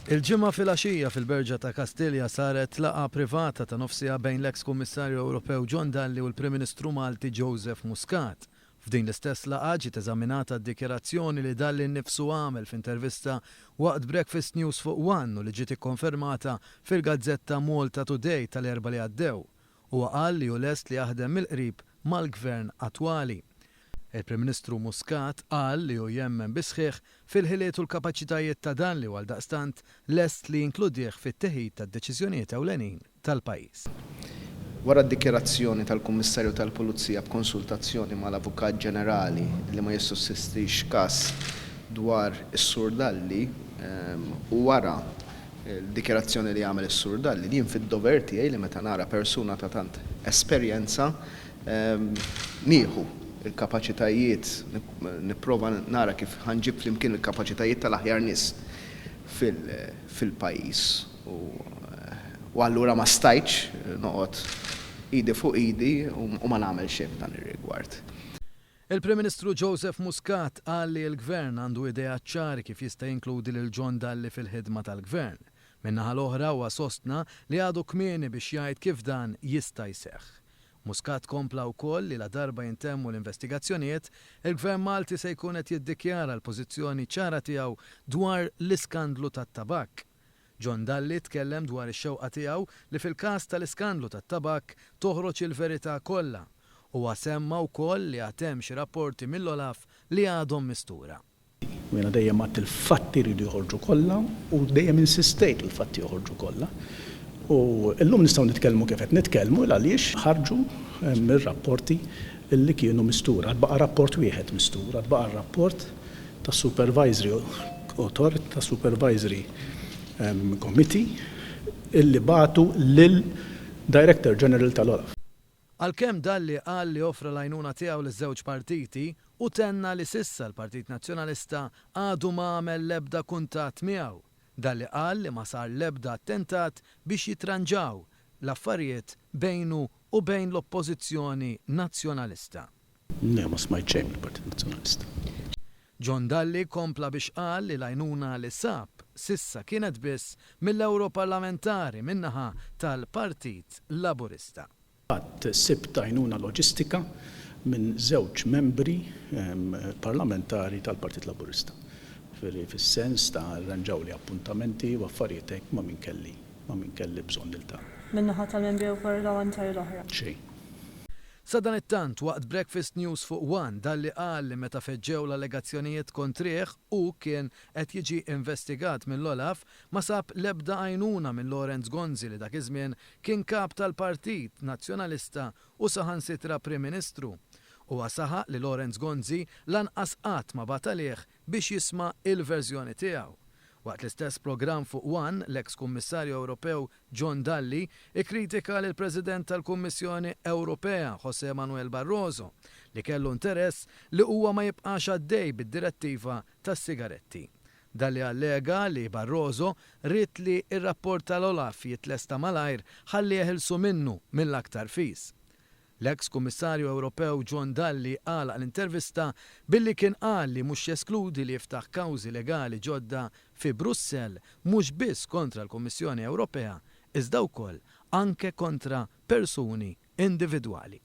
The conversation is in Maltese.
Il-ġimgħa fil-għaxija fil-Berġa ta' Kastilja saret laqgħa privata ta' nofsija bejn l-eks Kummissarju Ewropew John Dalli u l-Prim Ministru Malti Joseph Muscat. F'din l-istess laqgħa ġiet eżaminata d-dikjerazzjoni li Dalli nnifsu għamel f'intervista waqt Breakfast News fuq One u li ġiet ikkonfermata fil-Gazzetta Malta Today tal-erba' li għaddew. Huwa qal li hu lest li jaħdem mill-qrib mal-gvern attwali. Il-Prim Ministru Muscat qal li hu jemmen bisħiħ fil-ħiliet u l-kapaċitajiet ta' Dalli u għaldaqstant lest li jinkludih fit-teħid tad-deċiżjonijiet ewlenin tal-pajjiż. Wara d-dikjerazzjoni tal-Kummissarju tal-Pulizija b'konsultazzjoni mal-Avukat Ġenerali li ma jissussistix każ dwar is-Sur Dalli u wara d-dikjerazzjoni li għamel is-Sur Dalli li jien fid-dover tiegħi li meta nara persuna ta' tant esperjenza nieħu il-kapaċitajiet, nipprova nara kif ħanġib flimkien il-kapaċitajiet tal-aħjar nies fil-pajjiż. U allura ma stajtx noqgħod idi fuq idi u ma nagħmel xejn f'dan ir-rigward. Il-Prim Ministru Joseph Muscat qal li l-Gvern għandu idea ċari kif jista' jinkludi lil John Dalli fil-ħidma tal-Gvern. Min-naħa l-oħra huwa sostna li għadu kmieni biex jgħid kif dan jista' jseħħ. Muscat kompla wkoll li la darba jintemmu l-investigazzjonijiet, il-Gvern Malti se jkun qed jiddikjara l-pożizzjoni ċara tiegħu dwar l-iskandlu tat-tabak. John Dalli tkellem dwar ix-xewqa tiegħu li fil-każ tal-iskandlu tat-tabak toħroġ il-verità kollha. Huwa semma wkoll li għatem xi rapporti mill-Olaf li għadhom mistura. Jiena dejjem għadt il-fatti jridu joħorġu kollha u dejjem insistejt il-fatti joħorġu kollha. U llum nistgħu nitkellmu kif qed nitkellmu għaliex ħarġu mir-rapporti li kienu mistura. Baqa' rapport wieħed mistura, baqa' rapport ta' Supervisory Authority, ta' Supervisory Committee illi bagħtu lil Director General tal-Olaf. Għalkemm Dalli qal li offra l-għajnuna tiegħu liż-żewġ partiti u tenna li sissa l-Partit Nazzjonalista għadu ma għamel l-ebda kuntatt miegħu. Dalli qal li ma sar l-ebda attentat biex jitranġaw l-affarijiet bejnu u bejn l-oppożizzjoni nazzjonalista. Ne, ma smajt xejn mill-Partit Nazzjonalista. John Dalli kompla biex qal li l-għajnuna li sab sissa kienet biss mill-Europarlamentari minnaħa tal-Partit Laburista. Għad sibt għajnuna loġistika minn żewġ membri parlamentari tal-Partit Laburista. Fis-sens ta' arranġaw li appuntamenti u affarijiet hekk ma' min kelli bżonn niltaqa'. Min-naħa tal-membri parlamentari l-oħra. Xejn. Sa dan it-tant waqt Breakfast News fuq One Dalli qal li meta feġġew l-allegazzjonijiet kontrih u kien qed jiġi investigat mill-Olaf ma sab l-ebda għajnuna minn Lorenz Gonzi li dak iż-żmien kien kap tal-Partit Nazzjonalista u saħansitra Prim Ministru. Huwa saħaq li Lorenz Gonzi lanqas qatt ma batalih biex jisma' il-verżjoni tiegħu. Waqt l-istess programm fuq One, l-eks Kummissarju Ewropew John Dalli ikkritika lill President tal-Kummissjoni Ewropea José Manuel Barroso li kellu interess li huwa ma jibqax għaddej bid-direttiva tas-sigaretti. Dalli allega li Barroso rid li r-rapport tal-Olaf jitlesta malajr ħalli jeħilsu minnu mill-aktar fis. L-eks Kummissarju Ewropew John Dalli qal għall-intervista billi kien qal li mhux jeskludi li jiftaħ kawżi legali ġodda fi Brussell mhux biss kontra l-Kummissjoni Ewropea iżda wkoll anke kontra persuni individwali.